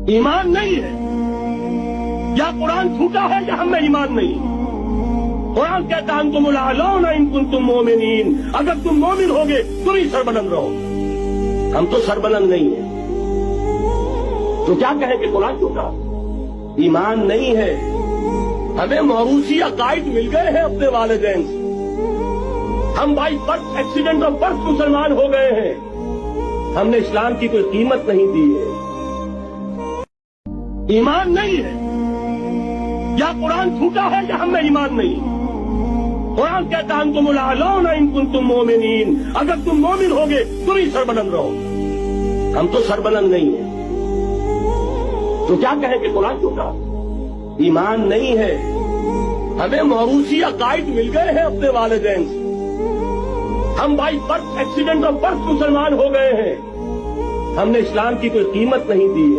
ایمان نہیں ہے، یا قرآن جھوٹا ہے یا ہم میں ایمان نہیں۔ قرآن کہتا ہے انتم الاعلون ان کنتم مومنین، اگر تم مومن ہوگے تم ہی سربلند رہو۔ ہم تو سربلند نہیں ہیں، تو کیا کہیں کہ قرآن جھوٹا؟ ایمان نہیں ہے، ہمیں موروثی عقائد مل گئے ہیں اپنے والدین سے، ہم by birth accident of birth مسلمان ہو گئے ہیں، ہم نے اسلام کی کوئی قیمت نہیں دی ہے۔ ایمان نہیں ہے، یا قرآن جھوٹا ہے یا ہم میں ایمان نہیں۔ قرآن کہتا ہے انتم الاعلون ان کنتم مومنین، اگر تم مومن ہوگے تم ہی سربلند رہو۔ ہم تو سربلند نہیں ہیں، تو کیا کہیں کہ قرآن جھوٹا؟ ایمان نہیں ہے، ہمیں موروثی عقائد مل گئے ہیں اپنے والدین سے، ہم by birth accident of birth مسلمان ہو گئے ہیں، ہم نے اسلام کی کوئی قیمت نہیں دی ہے۔